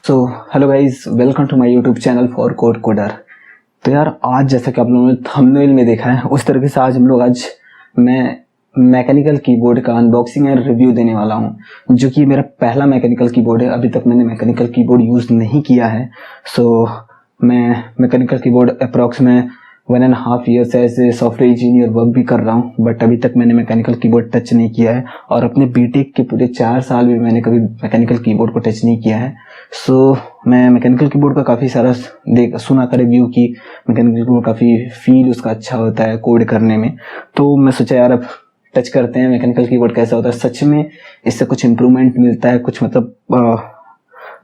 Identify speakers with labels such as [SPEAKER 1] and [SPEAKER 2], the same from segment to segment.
[SPEAKER 1] So hello guys, welcome to my YouTube channel for code coder. तो यार आज जैसा कि आप लोगों ने थंबनेल में देखा है उस तरीके से आज मैं मैकेनिकल कीबोर्ड का अनबॉक्सिंग एंड रिव्यू देने वाला हूं, जो कि मेरा पहला मैकेनिकल कीबोर्ड है। अभी तक मैंने मैकेनिकल कीबोर्ड यूज़ नहीं किया है। मैं मैकेनिकल कीबोर्ड अप्रॉक्स में 1.5 ईयर से as a software engineer work भी कर रहा हूँ, बट अभी तक मैंने मैकेनिकल कीबोर्ड टच नहीं किया है। और अपने बीटेक के पूरे 4 साल में मैंने कभी मैकेनिकल कीबोर्ड को टच नहीं किया है। मैं मैकेनिकल कीबोर्ड का काफ़ी सारा सुना था रिव्यू की मैकेनिकल कीबोर्ड काफ़ी फील उसका अच्छा होता है कोड करने में। तो मैं सोचा यार अब टच करते हैं मैकेनिकल कीबोर्ड कैसा होता है। सच में इससे कुछ इम्प्रूवमेंट मिलता है, कुछ मतलब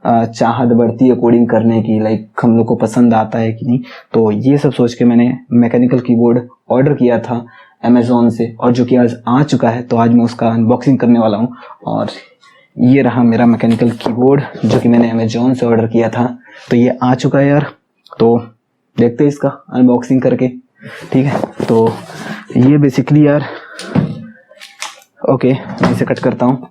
[SPEAKER 1] चाहत बढ़ती है कोडिंग करने की, लाइक हम लोग को पसंद आता है कि नहीं। तो ये सब सोच के मैंने मैकेनिकल कीबोर्ड ऑर्डर किया था अमेज़ॉन से, और जो कि आज आ चुका है। तो आज मैं उसका अनबॉक्सिंग करने वाला हूँ। और ये रहा मेरा मैकेनिकल कीबोर्ड जो कि मैंने अमेज़ॉन से ऑर्डर किया था। तो ये आ चुका है यार, तो देखते हैं इसका अनबॉक्सिंग करके। ठीक है, तो ये बेसिकली यार ओके, मैं इसे कट करता हूँ।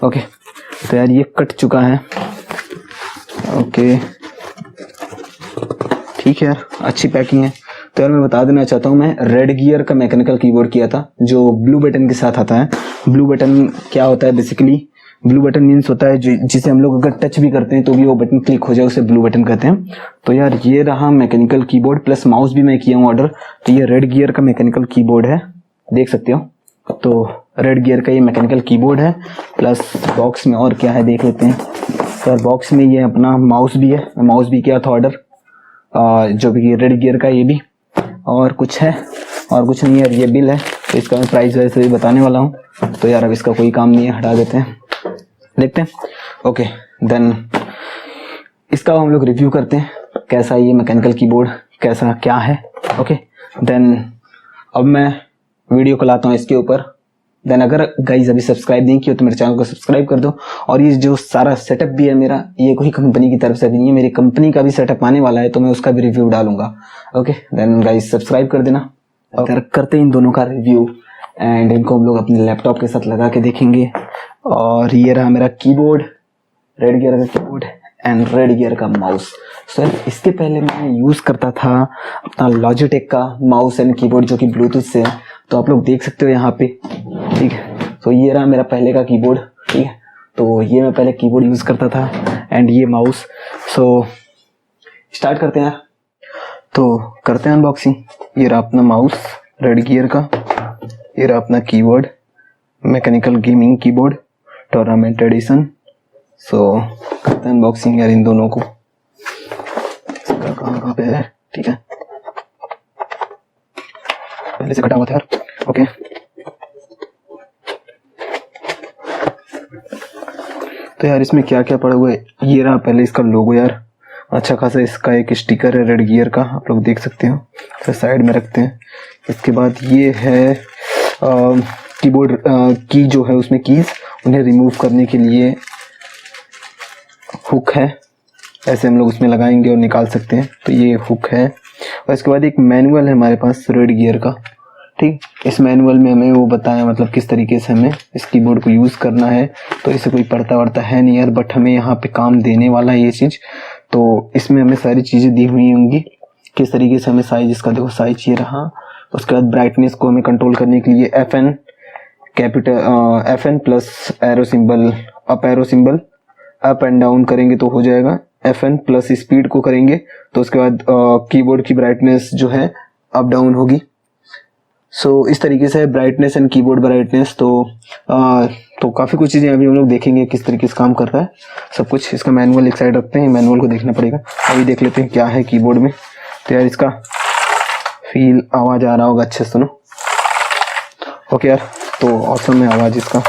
[SPEAKER 1] ओके, तो यार ये कट चुका है। ओके ठीक है यार, अच्छी पैकिंग है। तो यार मैं बता देना चाहता हूँ, मैं रेड गियर का मैकेनिकल कीबोर्ड किया था जो ब्लू बटन के साथ आता है। ब्लू बटन क्या होता है बेसिकली? ब्लू बटन मीन्स होता है जिसे हम लोग अगर टच भी करते हैं तो भी वो बटन क्लिक हो जाए, उसे ब्लू बटन कहते हैं। तो यार ये रहा मैकेनिकल कीबोर्ड, प्लस माउस भी मैं किया हूँ ऑर्डर। तो ये रेड गियर का मैकेनिकल कीबोर्ड है, देख सकते हो। तो रेड गियर का ये मैकेनिकल कीबोर्ड है, प्लस बॉक्स में और क्या है देख लेते हैं। तो यार बॉक्स में ये अपना माउस भी है, माउस भी किया था ऑर्डर, जो भी रेड गियर का ये भी। और कुछ है और कुछ नहीं है, ये बिल है। तो इसका मैं प्राइस वैसे भी बताने वाला हूँ। तो यार अब इसका कोई काम नहीं है, हटा देते हैं, देखते हैं। ओके देन इसका हम लोग रिव्यू करते हैं कैसा ये मैकेनिकल कीबोर्ड कैसा क्या है। ओके देन अब मैं वीडियो को लाता हूँ इसके ऊपर। देन अगर गाइज अभी सब्सक्राइब नहीं किया तो मेरे चैनल को सब्सक्राइब कर दो। और ये जो सारा सेटअप भी है मेरा, ये कोई कंपनी की तरफ से भी नहीं है, मेरी कंपनी का भी सेटअप आने वाला है, तो मैं उसका भी रिव्यू डालूंगा। ओके देन गाइज सब्सक्राइब कर देना। और करते हैं इन दोनों का रिव्यू, एंड इनको हम लोग अपने लैपटॉप के साथ लगा के देखेंगे। और ये रहा मेरा कीबोर्ड, रेड गियर का कीबोर्ड एंड रेड गियर का माउस। सर इसके पहले मैं यूज़ करता था अपना लॉजिटेक का माउस एंड कीबोर्ड जो कि ब्लूटूथ से है। तो आप लोग देख सकते हो यहाँ पे, ठीक है। तो ये रहा मेरा पहले का कीबोर्ड, ठीक है। तो ये मैं पहले कीबोर्ड यूज़ करता था एंड ये माउस। सो स्टार्ट करते हैं, तो करते हैं अनबॉक्सिंग। ये रहा अपना माउस रेड गियर का, ये रहा अपना keyboard mechanical gaming keyboard tournament edition. So करते हैं अनबॉक्सिंग यार इन दोनों को। इसका कहाँ पे है, ठीक है, पहले से कटा हुआ था यार। ओके तो यार इसमें क्या क्या पड़ा हुआ है, ये रहा पहले इसका लोगो यार, अच्छा खासा इसका एक स्टिकर है रेड गियर का, आप लोग देख सकते हो। फिर साइड में रखते हैं। इसके बाद ये है कीबोर्ड की जो है उसमें कीज, उन्हें रिमूव करने के लिए हुक है, ऐसे हम लोग उसमें लगाएंगे और निकाल सकते हैं। तो ये हुक है। और इसके बाद एक मैनुअल है हमारे पास रेड गियर का, ठीक। इस मैनुअल में हमें वो बताया मतलब किस तरीके से हमें इस कीबोर्ड को यूज़ करना है। तो इसे कोई पढ़ता वढ़ता है नहीं यार, बट हमें यहाँ पे काम देने वाला है ये चीज़। तो इसमें हमें सारी चीज़ें दी हुई होंगी किस तरीके से हमें साइज, इसका देखो साइज ये रहा। उसके बाद ब्राइटनेस को हमें कंट्रोल करने के लिए FN capital FN plus arrow symbol, up arrow symbol up and down करेंगे तो हो जाएगा। FN प्लस स्पीड को करेंगे तो उसके बाद कीबोर्ड की ब्राइटनेस जो है अप डाउन होगी। सो इस तरीके से ब्राइटनेस एंड कीबोर्ड ब्राइटनेस। तो काफ़ी कुछ चीज़ें अभी हम लोग देखेंगे किस तरीके से काम कर रहा है सब कुछ। इसका मैनुअल एक साइड रखते हैं, मैनुअल को देखना पड़ेगा। अभी देख लेते हैं क्या है कीबोर्ड में। तो यार इसका फील, आवाज़ आ रहा होगा, अच्छे से सुनो। ओके यार, तो ऑसम है आवाज़ इसका।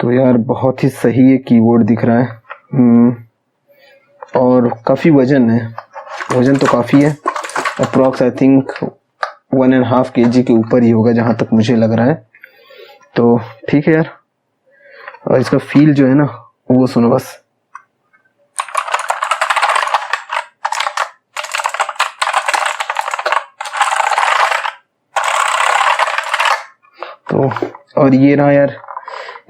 [SPEAKER 1] तो यार बहुत ही सही ये कीबोर्ड दिख रहा है। और काफ़ी वजन है, वजन तो काफ़ी है, अप्रॉक्स आई थिंक 1.5 kg के ऊपर ही होगा जहाँ तक मुझे लग रहा है। तो ठीक है यार, और इसका फील जो है ना वो सुनो बस। तो और ये रहा यार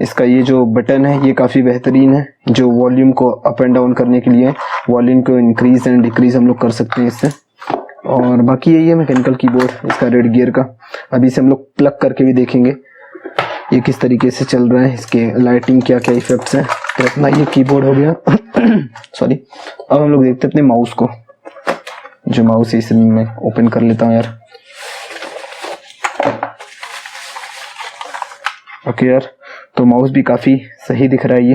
[SPEAKER 1] इसका ये जो बटन है, ये काफ़ी बेहतरीन है, जो वॉल्यूम को अप एंड डाउन करने के लिए, वॉल्यूम को इंक्रीज एंड डिक्रीज हम लोग कर सकते हैं इससे। और बाकी यही है मैकेनिकल कीबोर्ड इसका रेड गियर का। अभी इसे हम लोग प्लग करके भी देखेंगे ये किस तरीके से चल रहा है, इसके लाइटिंग क्या क्या इफेक्ट्स हैं। तो अपना ये कीबोर्ड हो गया सॉरी। अब हम लोग देखते हैं अपने माउस को, जो माउस है इसे मैं ओपन कर लेता हूँ यार। ओके यार, तो माउस भी काफ़ी सही दिख रहा है, ये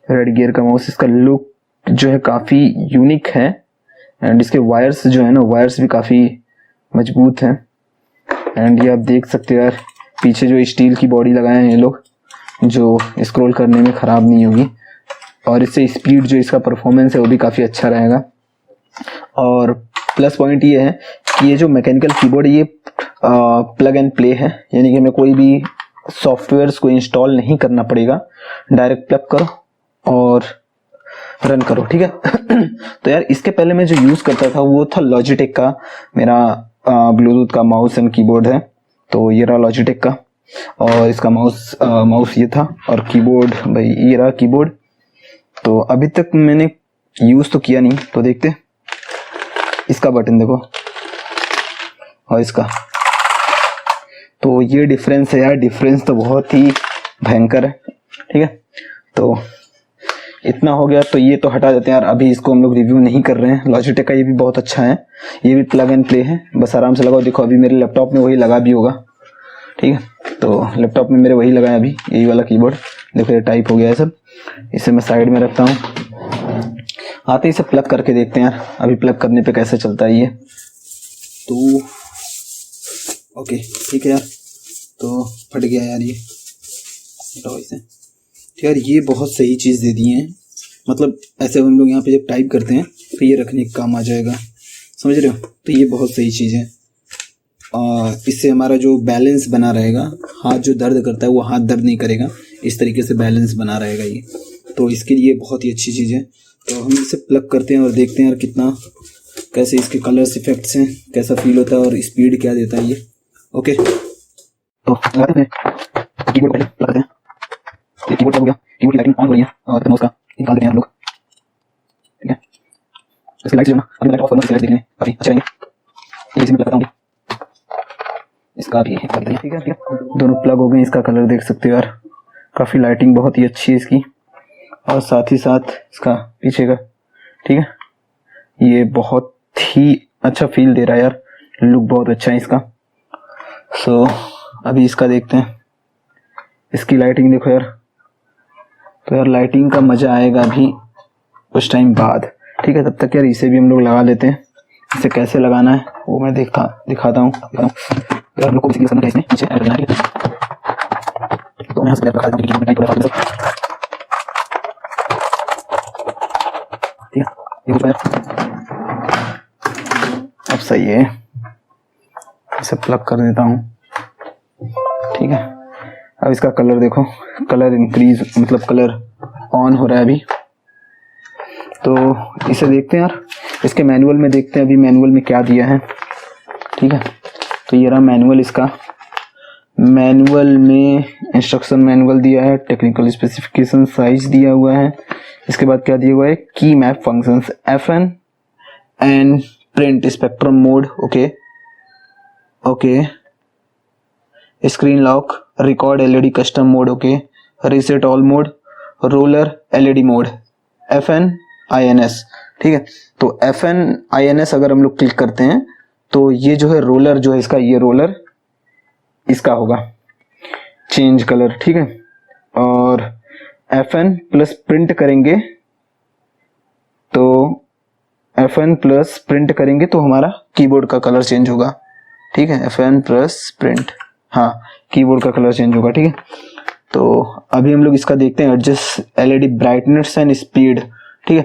[SPEAKER 1] रेड गियर का माउस। इसका लुक जो है काफ़ी यूनिक है एंड इसके वायर्स जो है ना, वायर्स भी काफ़ी मजबूत हैं। एंड ये आप देख सकते हो यार, पीछे जो स्टील की बॉडी लगाए हैं ये लोग, जो स्क्रॉल करने में ख़राब नहीं होगी। और इससे स्पीड जो इसका परफॉर्मेंस है वो भी काफ़ी अच्छा रहेगा। और प्लस पॉइंट ये है कि ये जो मैकेनिकल कीबोर्ड ये प्लग एंड प्ले है, यानी कि हमें कोई भी सॉफ्टवेयर्स को इंस्टॉल नहीं करना पड़ेगा, डायरेक्ट प्लग करो और रन करो, ठीक है। तो यार इसके पहले मैं जो यूज़ करता था वो था लॉजिटेक का, मेरा ब्लूटूथ का माउस एंड कीबोर्ड है। तो ये रहा लॉजिटेक का, और इसका माउस ये था, और कीबोर्ड भाई ये रहा कीबोर्ड। तो अभी तक मैंने यूज़ तो किया नहीं, तो देखते। इसका बटन देखो और इसका, तो ये डिफरेंस है यार, डिफरेंस तो बहुत ही भयंकर है, ठीक है। तो इतना हो गया, तो ये तो हटा देते हैं यार, अभी इसको हम लोग रिव्यू नहीं कर रहे हैं। लॉजिटेक का ये भी बहुत अच्छा है, ये भी प्लग एंड प्ले है, बस आराम से लगाओ। देखो अभी मेरे लैपटॉप में वही लगा भी होगा, ठीक है। तो लैपटॉप में मेरे वही लगा है अभी, यही वाला कीबोर्ड। देखो ये टाइप हो गया है सब, इसे मैं साइड में रखता हूँ। आते ही इसे प्लग करके देखते हैं यार, अभी प्लग करने पे कैसे चलता है ये। तो ओके ठीक है यार, तो फट गया यार ये, हटाओ इसे। यार ये बहुत सही चीज़ दे दी है, मतलब ऐसे हम लोग यहाँ पे जब टाइप करते हैं तो ये रखने का काम आ जाएगा, समझ रहे हो। तो ये बहुत सही चीज़ है, इससे हमारा जो बैलेंस बना रहेगा, हाथ जो दर्द करता है वो हाथ दर्द नहीं करेगा, इस तरीके से बैलेंस बना रहेगा ये। तो इसके लिए बहुत ही अच्छी चीज़ है। तो हम इसे प्लग करते हैं और देखते हैं यार कितना, कैसे इसके कलर्स इफेक्ट्स हैं, कैसा फील होता है और स्पीड क्या देता है ये। ओके, तो लगाते हैं कीबोर्ड, पहले लगाते हैं। ये कीबोर्ड हो गया, कीबोर्ड की लाइटिंग ऑन हो रही है और माउस का निकाल देते हैं हम लोग, ठीक है। इसकी लाइट जो ना, अभी लाइट ऑफ करना, इसकी लाइट देखने काफ़ी अच्छा रहेंगे। इसी में लगाता हूँ इसका भी, ठीक है। दोनों प्लग हो गए, इसका कलर देख सकते हो यार, काफ़ी लाइटिंग बहुत ही अच्छी है इसकी, और साथ ही साथ इसका पीछे का, ठीक है, ये बहुत ही अच्छा फील दे रहा है यार, लुक बहुत अच्छा है इसका। सो अभी इसका देखते हैं, इसकी लाइटिंग देखो यार। तो यार लाइटिंग का मज़ा आएगा अभी कुछ टाइम बाद, ठीक है। तब तक यार इसे भी हम लोग लगा लेते हैं। इसे कैसे लगाना है वो मैं दिखाता हूँ यार। लोग को इसलिए समझ इसमें नीचे ऐड करना है, तो मैं यहाँ से लगा देता हूँ, ठीक है। ये कुछ अब सही है, इसे प्लग कर देता हूँ, ठीक है। अब इसका कलर देखो, कलर इंक्रीज, मतलब कलर ऑन हो रहा है अभी। तो इसे देखते हैं यार, इसके मैनुअल में देखते हैं अभी मैनुअल में क्या दिया है, ठीक है। तो ये रहा मैनुअल इसका। मैनुअल में इंस्ट्रक्शन मैनुअल दिया है, टेक्निकल स्पेसिफिकेशन, साइज दिया हुआ है। इसके बाद क्या दिया हुआ है, की map functions, FN and print spectrum mode, okay okay, screen lock, record LED custom mode, okay, reset all mode, roller LED mode, FN INS, ठीक है। तो FN INS अगर हम लोग क्लिक करते हैं तो ये जो है रोलर जो है इसका, ये रोलर इसका होगा चेंज कलर, ठीक है। और FN प्लस प्रिंट करेंगे, तो FN प्लस प्रिंट करेंगे तो हमारा कीबोर्ड का कलर चेंज होगा, ठीक है। FN प्लस प्रिंट, हाँ, कीबोर्ड का कलर चेंज होगा, ठीक है। तो अभी हम लोग इसका देखते हैं, adjust LED brightness and speed, ठीक है।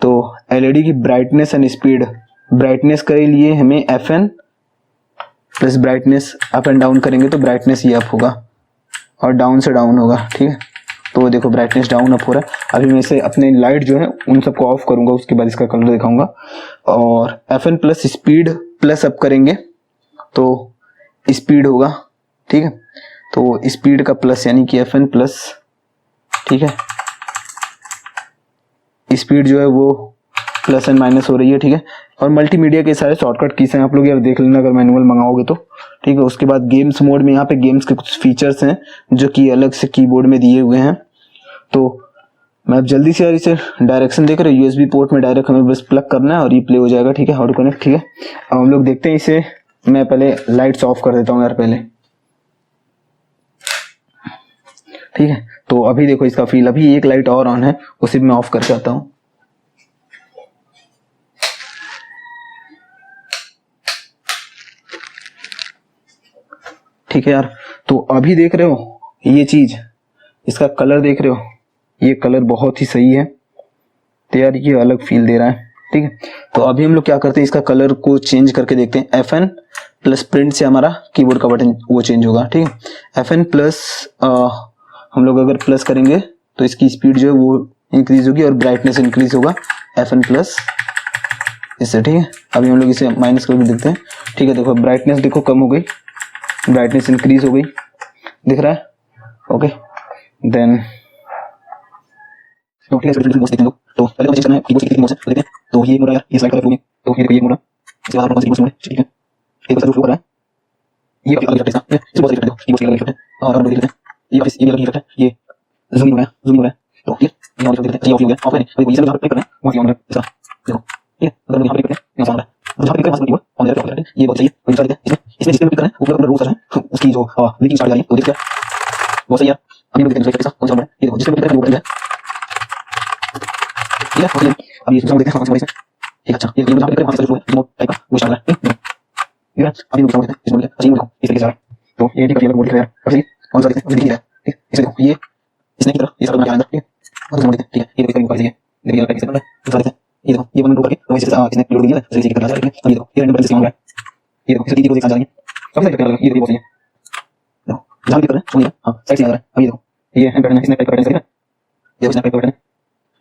[SPEAKER 1] तो LED की ब्राइटनेस एंड स्पीड, ब्राइटनेस के लिए हमें FN plus brightness up and down करेंगे तो ब्राइटनेस ये अप होगा और डाउन से डाउन होगा, ठीक है। तो देखो ब्राइटनेस डाउन अप हो रहा है। अभी मैं इसे अपने लाइट जो है उन सबको ऑफ करूंगा, उसके बाद इसका कलर दिखाऊंगा। और FN plus speed plus up करेंगे तो स्पीड होगा, ठीक है। तो स्पीड का प्लस यानी कि FN प्लस, ठीक है, स्पीड जो है वो प्लस एंड माइनस हो रही है, ठीक है। और मल्टीमीडिया के सारे शॉर्टकट कीज हैं, आप लोग यार देख लेना अगर मैनुअल मंगाओगे तो, ठीक है। उसके बाद गेम्स मोड में यहाँ पे गेम्स के कुछ फीचर्स हैं जो कि अलग से कीबोर्ड में दिए हुए हैं। तो मैं अब जल्दी से यार इसे डायरेक्शन देख रहे हो, यूएसबी पोर्ट में डायरेक्ट हमें बस प्लग करना है और ये प्ले हो जाएगा, ठीक है, हाउ टू कनेक्ट, ठीक है। अब हम लोग देखते हैं इसे। मैं पहले लाइट्स ऑफ कर देता हूँ यार पहले, ठीक है। तो अभी देखो इसका फील, अभी एक लाइट और ऑन है, उसे मैं ऑफ करके आता हूँ। ठीक है यार, तो अभी देख रहे हो ये चीज, इसका कलर देख रहे हो, ये कलर बहुत ही सही है। तो यार ये अलग फील दे रहा है, ठीक है। तो अभी हम लोग क्या करते हैं, इसका कलर को चेंज करके देखते हैं। FN प्लस प्रिंट से हमारा कीबोर्ड का बटन वो चेंज होगा, ठीक है। FN प्लस हम लोग अगर प्लस करेंगे तो इसकी स्पीड जो है वो इंक्रीज होगी और ब्राइटनेस इंक्रीज होगा FN प्लस इससे, ठीक है। अभी हम लोग इसे माइनस करके देखते हैं, ठीक है। देखो ब्राइटनेस देखो कम हो गई, ब्राइटनेस इंक्रीज हो गई, दिख रहा है, ओके। देन तो ठीक है, देखें लोग। तो पहले चेंज करना है कीबोर्ड की कितनी मोड है, तो देखते हैं। तो ये मोड है यार, ये स्लाइड कलर हो गया, तो ये देखो ये मोड है। इसके बाद कौन सा मोड है, ठीक है, ये बस फ्लो कर रहा है। ये काफी अलग इफेक्ट है, इसे बहुत अलग इफेक्ट है, कीबोर्ड का अलग इफेक्ट है। और हम लोग देखते हैं ये वापस ये अलग इफेक्ट है, ये ज़ूम हो रहा है, ज़ूम हो रहा है। तो ये और देखते हैं, ये ऑफ हो गया, ऑफ है। अभी ये जहां पे क्लिक करना है वहां ऑन है, ऐसा देखो, ठीक है। अगर यहां पे क्लिक करें यहाँ ऑन है, जहां पे क्लिक करें कीबोर्ड ऑन है, ये बहुत सही है। तो चलते हैं इसमें, इसमें जिसपे क्लिक करें ऊपर ऊपर रोज है उसकी जो लीकिंग स्टार्ट आ रही है, तो देखिए बहुत सही है। अभी लोग देखते हैं कैसा कौन सा है, ये देखो जिसपे क्लिक करें वो बटन है, ठीक है। ओके, अभी इसको देखते हैं कौन सा है, ठीक है। अच्छा ये जहां पे क्लिक करें वहां से जो है रिमोट टाइप का वो स्टार्ट है, ठीक है। अभी लोग देखते हैं इसमें अच्छी देखो इस तरीके से, तो ये ठीक है, बोल रहा है काफी कौन सा देखते हैं, ठीक है, ठीक है। इसमें देखो ये इसने की तरह ये सब बना के आया, ठीक है। और देखते हैं, ठीक है, ये देखो कहीं है, देखिए अलग तरीके से बना है, दूसरा देखते हैं। ये देखो ये बटन ऊपर के तो इससे इसने लोड दिया है, जैसे इसी की तरह, ठीक है। अभी देखो ये रैंडम बटन से ऑन है, ये देखो इसकी की को देखा जा रही है, काफी तरीके अलग, ये देखो बहुत सही है। देखो जहां क्लिक कर रहे हैं सुनिए, हां साइड से आ रहा है। अभी देखो ये है बटन, इसने टाइप बटन से है, ये उसने टाइप बटन,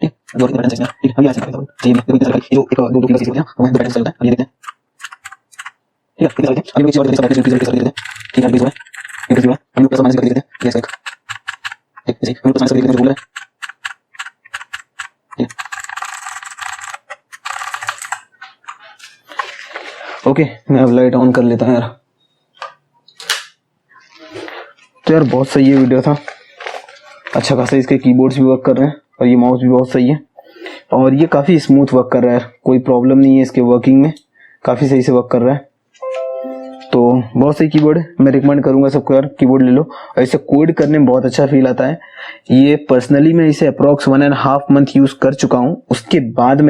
[SPEAKER 1] ठीक है। दो बटन से ठीक है, हम यहां से करते हैं, ठीक है। देखो इधर जो एक दो तीन चीजें होती हैं वो बटन से होता है, अब ये देखते हैं, ठीक है। किधर देखते हैं अभी किसी और देखते हैं, बटन से करते हैं, ठीक है। अभी जो है ये जो है हम लोग प्लस माइनस करके देखते हैं, ये इसका एक ऐसे हम लोग प्लस माइनस करके देखते हैं जो बोल रहा है, ओके। मैं अब लाइट ऑन कर लेता हूँ यार। तो यार बहुत सही है वीडियो था, अच्छा खासा इसके कीबोर्ड्स भी वर्क कर रहे हैं और ये माउस भी बहुत सही है और ये काफ़ी स्मूथ वर्क कर रहा है, कोई प्रॉब्लम नहीं है इसके वर्किंग में, काफ़ी सही से वर्क कर रहा है। तो बहुत सही कीबोर्ड है, मैं रिकमेंड करूंगा सबको यार कीबोर्ड ले लो और इसे कोड करने में बहुत अच्छा फील आता है। ये पर्सनली मैं इसे अप्रॉक्स 1.5 मंथ यूज़ कर चुका हूँ, उसके बाद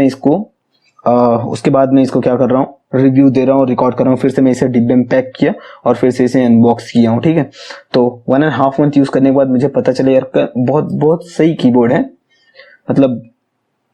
[SPEAKER 1] मैं इसको क्या कर रहा हूँ, रिव्यू दे रहा हूँ, रिकॉर्ड कर रहा हूँ। फिर से मैं इसे डिब्बे में पैक किया और फिर से इसे अनबॉक्स किया हूँ, ठीक है। तो 1.5 मंथ यूज़ करने के बाद मुझे पता चला यार बहुत बहुत सही कीबोर्ड है, मतलब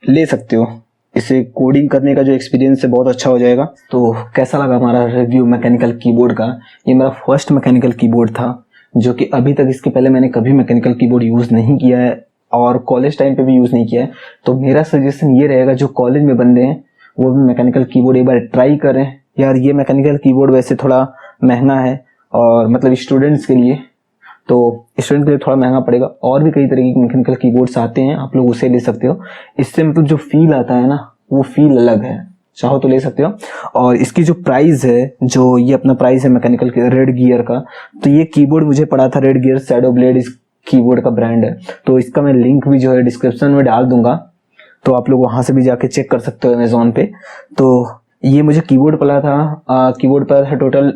[SPEAKER 1] ले सकते हो इसे, कोडिंग करने का जो एक्सपीरियंस है बहुत अच्छा हो जाएगा। तो कैसा लगा हमारा रिव्यू मैकेनिकल कीबोर्ड का। ये मेरा फर्स्ट मैकेनिकल कीबोर्ड था, जो कि अभी तक इसके पहले मैंने कभी मैकेनिकल कीबोर्ड यूज़ नहीं किया है और कॉलेज टाइम पे भी यूज़ नहीं किया है। तो मेरा सजेशन ये रहेगा जो कॉलेज में बंदे हैं वो भी मैकेनिकल कीबोर्ड एक बार ट्राई करें यार। ये मैकेनिकल कीबोर्ड वैसे थोड़ा महंगा है और मतलब स्टूडेंट्स के लिए, तो स्टूडेंट के लिए थोड़ा महंगा पड़ेगा। और भी कई तरह के मैकेनिकल कीबोर्ड्स आते हैं, आप लोग उसे ले सकते हो। इससे मतलब जो फील आता है ना वो फील अलग है, चाहो तो ले सकते हो। और इसकी जो प्राइस है, जो ये अपना प्राइस है मैकेनिकल के रेड गियर का, तो ये कीबोर्ड मुझे पड़ा था रेड गियर शैडो ब्लेड, इस कीबोर्ड का ब्रांड है। तो इसका मैं लिंक भी जो है डिस्क्रिप्शन में डाल दूंगा, तो आप लोग वहां से भी जाके चेक कर सकते हो अमेजोन पे। तो ये मुझे कीबोर्ड पड़ा था, कीबोर्ड पर था टोटल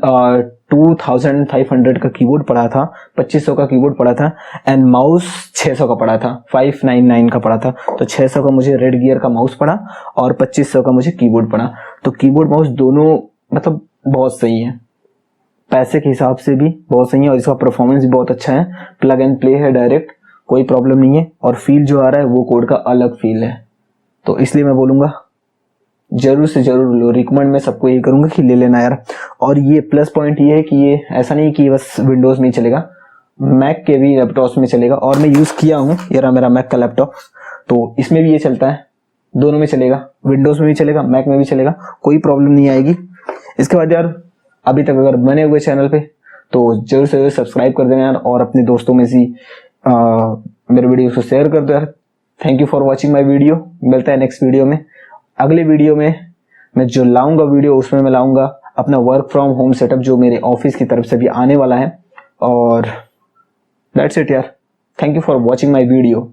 [SPEAKER 1] 2500 का कीबोर्ड पड़ा था, 2500 का कीबोर्ड पड़ा था एंड माउस 600 का पड़ा था, 599 का पड़ा था। तो 600 का मुझे रेड गियर का माउस पड़ा और 2500 का मुझे कीबोर्ड पड़ा। तो कीबोर्ड माउस दोनों मतलब बहुत सही है, पैसे के हिसाब से भी बहुत सही है और इसका परफॉर्मेंस भी बहुत अच्छा है। प्लग एंड प्ले है डायरेक्ट, कोई प्रॉब्लम नहीं है और फील जो आ रहा है वो कोड का अलग फील है। तो इसलिए मैं बोलूंगा जरूर से जरूर लो, रिकमेंड मैं सबको ये करूंगा कि ले लेना यार। और ये प्लस पॉइंट ये है कि ये ऐसा नहीं कि बस विंडोज में ही चलेगा, मैक के भी लैपटॉप्स में चलेगा। और मैं यूज किया हूँ यार मेरा मैक का लैपटॉप, तो इसमें भी ये चलता है, दोनों में चलेगा, विंडोज में भी चलेगा मैक में भी चलेगा, कोई प्रॉब्लम नहीं आएगी। इसके बाद यार अभी तक अगर बने हुए चैनल पे तो जरूर से सब्सक्राइब कर देना यार, और अपने दोस्तों में से मेरे वीडियो को शेयर कर दो यार। Thank you for watching my video. मिलता है नेक्स्ट वीडियो में। अगले वीडियो में मैं जो लाऊंगा वीडियो, उसमें मैं लाऊंगा अपना वर्क फ्रॉम होम सेटअप जो मेरे ऑफिस की तरफ से भी आने वाला है। और दैट्स इट यार। Thank you for watching my video.